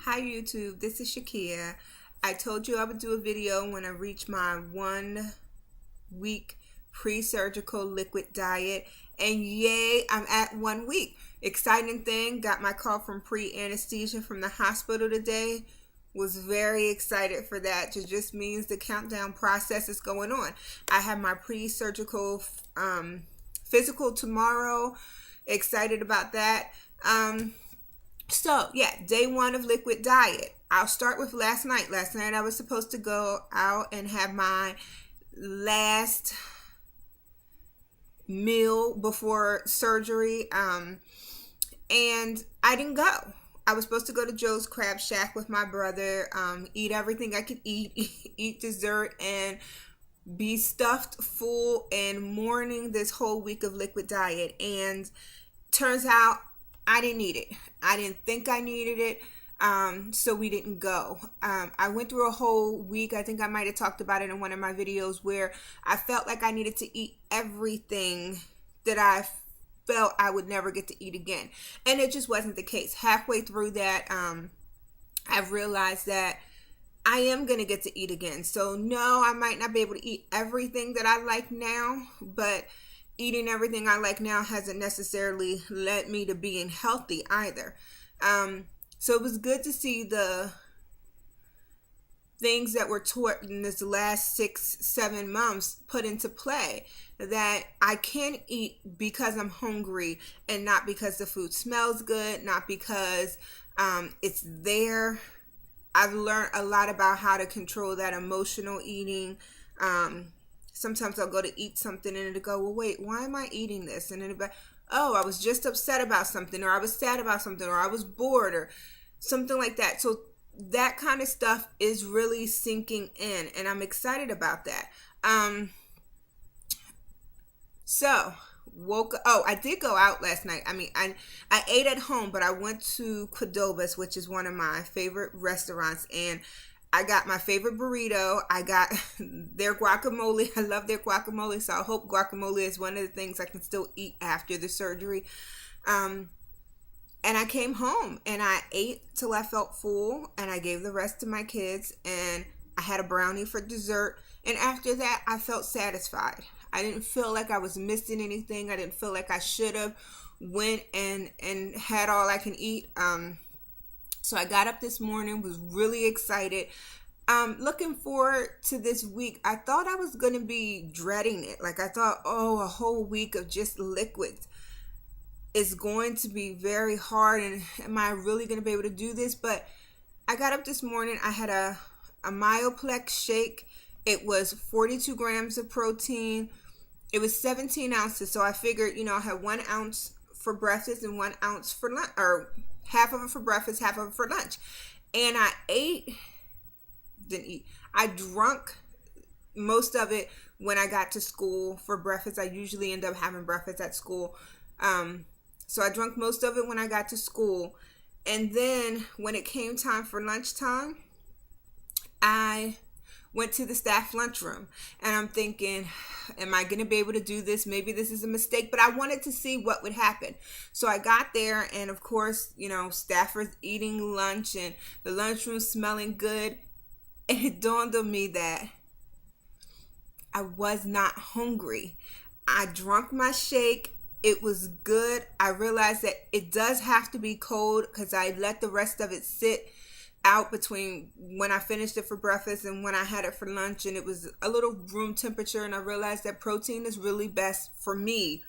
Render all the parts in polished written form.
Hi YouTube, this is Shakia. I told you I would do a video when I reach my 1 week pre-surgical liquid diet, and yay, I'm at 1 week. Exciting thing, got my call from pre-anesthesia from the hospital today. Was very excited for that. It just means the countdown process is going on. I have my pre-surgical physical tomorrow. Excited about that. So yeah, day 1 of liquid diet. I'll start with last night. Last night I was supposed to go out and have my last meal before surgery, and I didn't go. I was supposed to go to Joe's Crab Shack with my brother, eat everything I could eat, eat dessert, and be stuffed full and mourning this whole week of liquid diet. And turns out I didn't need it. I didn't think I needed it. So we didn't go. I went through a whole week. I think I might have talked about it in one of my videos where I felt like I needed to eat everything that I felt I would never get to eat again. And it just wasn't the case. Halfway through that, I've realized that I am going to get to eat again. So no, I might not be able to eat everything that I like now, but eating everything I like now hasn't necessarily led me to being healthy either. So it was good to see the things that were taught in this last 6-7 months put into play, that I can eat because I'm hungry and not because the food smells good, not because it's there. I've learned a lot about how to control that emotional eating. Sometimes I'll go to eat something and it'll go, well, wait, why am I eating this? And it'll be, oh, I was just upset about something, or I was sad about something, or I was bored, or something like that. So that kind of stuff is really sinking in, and I'm excited about that. I did go out last night. I ate at home, but I went to Qdoba's, which is one of my favorite restaurants, and I got my favorite burrito. I got their guacamole. I love their guacamole, so I hope guacamole is one of the things I can still eat after the surgery. And I came home and I ate till I felt full, and I gave the rest to my kids, and I had a brownie for dessert. And after that, I felt satisfied. I didn't feel like I was missing anything. I didn't feel like I should have went and had all I can eat. So I got up this morning, was really excited. Looking forward to this week. I thought I was going to be dreading it. Like I thought, oh, a whole week of just liquids is going to be very hard. And am I really going to be able to do this? But I got up this morning. I had a Myoplex shake. It was 42 grams of protein. It was 17 ounces. So I figured, I had 1 ounce for breakfast and 1 ounce for lunch, or half of it for breakfast, half of it for lunch. And I drank most of it when I got to school for breakfast. I usually end up having breakfast at school. So I drank most of it when I got to school. And then when it came time for lunchtime, I went to the staff lunchroom, and I'm thinking, am I going to be able to do this? Maybe this is a mistake, but I wanted to see what would happen. So I got there, and of course, staffers eating lunch and the lunchroom smelling good. And it dawned on me that I was not hungry. I drank my shake. It was good. I realized that it does have to be cold because I let the rest of it sit out between when I finished it for breakfast and when I had it for lunch, and it was a little room temperature. And I realized that protein is really best for me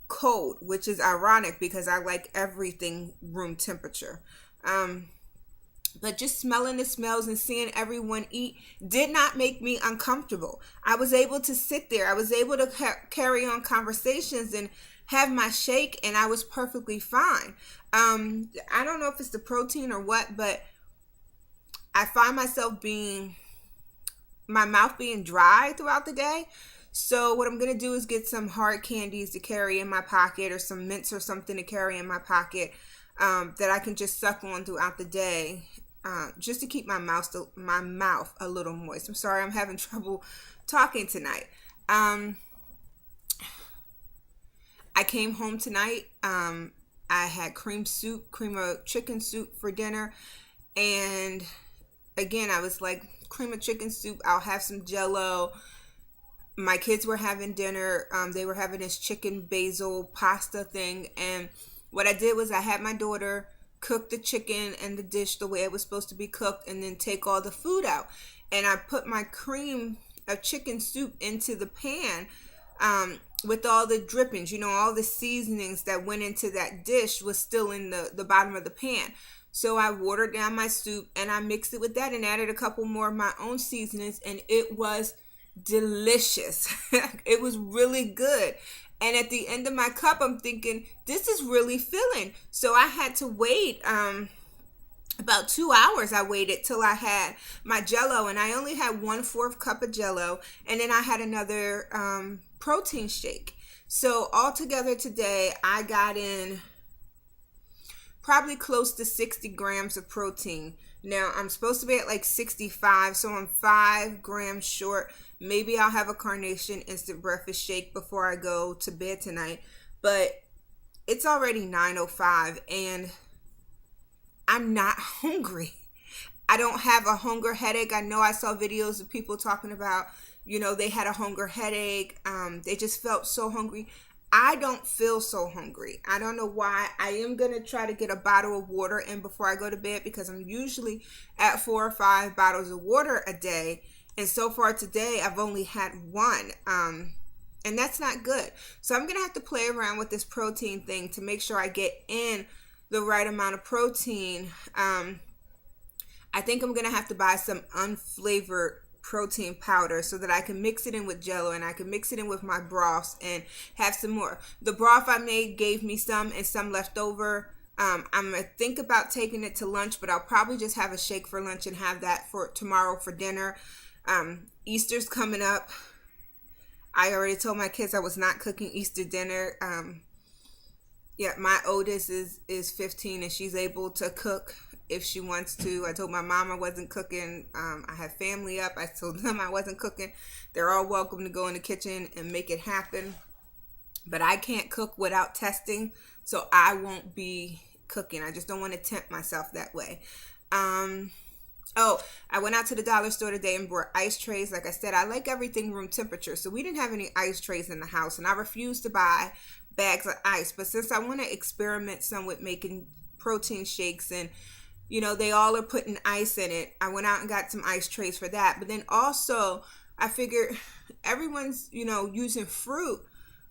cold, which is ironic because I like everything room temperature. But just smelling the smells and seeing everyone eat did not make me uncomfortable. I was able to sit there. I was able to carry on conversations and have my shake, and I was perfectly fine. I don't know if it's the protein or what, but I find myself my mouth being dry throughout the day. So what I'm going to do is get some hard candies to carry in my pocket, or some mints or something to carry in my pocket, that I can just suck on throughout the day, just to keep my mouth a little moist. I'm sorry, I'm having trouble talking tonight. I came home tonight. I had cream of chicken soup for dinner. And again, I was like, cream of chicken soup, I'll have some Jello. My kids were having dinner. They were having this chicken basil pasta thing. And what I did was I had my daughter cook the chicken and the dish the way it was supposed to be cooked, and then take all the food out. And I put my cream of chicken soup into the pan, with all the drippings, all the seasonings that went into that dish was still in the bottom of the pan. So I watered down my soup and I mixed it with that and added a couple more of my own seasonings, and it was delicious. It was really good. And at the end of my cup, I'm thinking, this is really filling. So I had to wait about 2 hours. I waited till I had my Jello, and I only had 1/4 cup of Jello, and then I had another protein shake. So altogether today, I got in probably close to 60 grams of protein. Now, I'm supposed to be at like 65, so I'm 5 grams short. Maybe I'll have a Carnation instant breakfast shake before I go to bed tonight. But it's already 9:05 and I'm not hungry. I don't have a hunger headache. I know I saw videos of people talking about, they had a hunger headache. They just felt so hungry. I don't feel so hungry. I don't know why. I am going to try to get a bottle of water in before I go to bed, because I'm usually at 4 or 5 bottles of water a day. And so far today, I've only had one. And that's not good. So I'm going to have to play around with this protein thing to make sure I get in the right amount of protein. I think I'm going to have to buy some unflavored protein powder so that I can mix it in with Jello, and I can mix it in with my broths and have some more. The broth I made gave me some and some left over. I'm going to think about taking it to lunch, but I'll probably just have a shake for lunch and have that for tomorrow for dinner. Easter's coming up. I already told my kids I was not cooking Easter dinner. My oldest is 15 and she's able to cook if she wants to. I told my mom I wasn't cooking. I had family up. I told them I wasn't cooking. They're all welcome to go in the kitchen and make it happen. But I can't cook without testing, so I won't be cooking. I just don't want to tempt myself that way. I went out to the dollar store today and bought ice trays. Like I said, I like everything room temperature, so we didn't have any ice trays in the house, and I refused to buy bags of ice. But since I want to experiment some with making protein shakes, and they all are putting ice in it, I went out and got some ice trays for that. But then also, I figured everyone's, using fruit.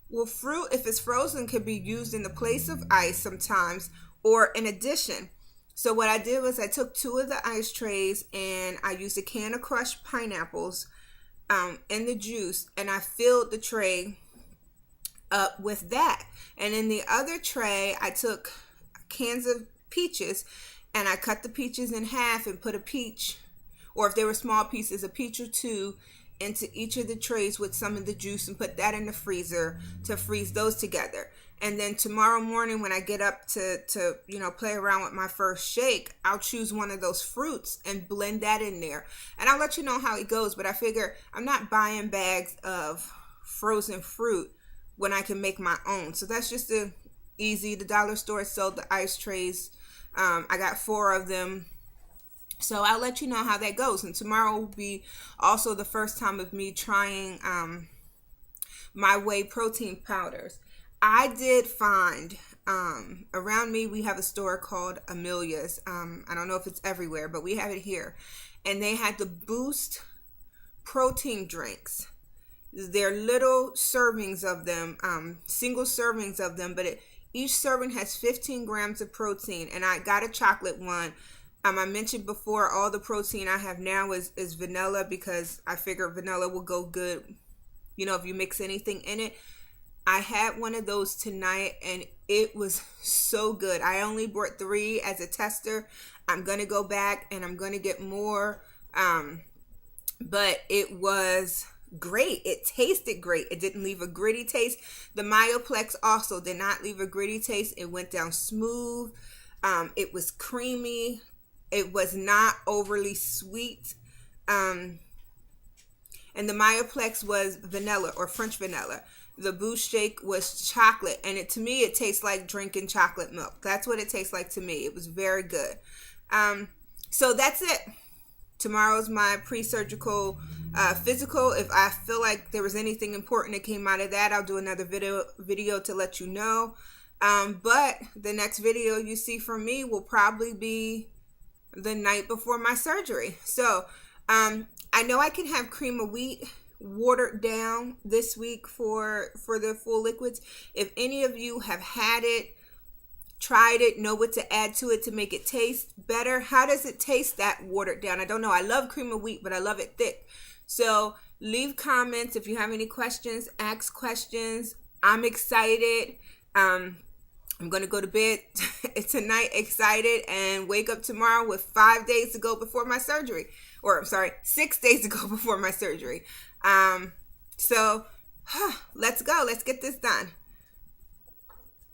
Well, fruit, if it's frozen, can be used in the place of ice sometimes, or in addition. So what I did was I took 2 of the ice trays and I used a can of crushed pineapples in the juice, and I filled the tray up with that. And in the other tray, I took cans of peaches and I cut the peaches in half and put a peach, or if they were small pieces, a peach or 2 into each of the trays with some of the juice, and put that in the freezer to freeze those together. And then tomorrow morning when I get up to play around with my first shake, I'll choose one of those fruits and blend that in there. And I'll let you know how it goes. But I figure I'm not buying bags of frozen fruit when I can make my own. So that's just easy. The dollar store sold the ice trays. I got 4 of them. So I'll let you know how that goes. And tomorrow will be also the first time of me trying my whey protein powders. I did find, around me, we have a store called Amelia's. I don't know if it's everywhere, but we have it here. And they had the Boost protein drinks. They're little servings of them, single servings of them, but each serving has 15 grams of protein. And I got a chocolate one. I mentioned before, all the protein I have now is vanilla, because I figure vanilla will go good, if you mix anything in it. I had one of those tonight and it was so good. I only bought 3 as a tester. I'm going to go back and I'm going to get more. But it was great. It tasted great. It didn't leave a gritty taste. The Myoplex also did not leave a gritty taste. It went down smooth. It was creamy. It was not overly sweet. And the Myoplex was vanilla or French vanilla. The Boost shake was chocolate, and to me it tastes like drinking chocolate milk. That's what it tastes like to me. It was very good. So that's it. Tomorrow's my pre-surgical physical. If I feel like there was anything important that came out of that, I'll do another video to let you know. But the next video you see from me will probably be the night before my surgery. So I know I can have cream of wheat watered down this week for the full liquids. If any of you have had it, tried it, know what to add to it to make it taste better, how does it taste that watered down? I don't know. I love cream of wheat, but I love it thick. So leave comments if you have any questions, ask questions. I'm excited. I'm going to go to bed tonight excited and wake up tomorrow with 5 days to go before my surgery. Or I'm sorry, 6 days to go before my surgery. So let's go. Let's get this done.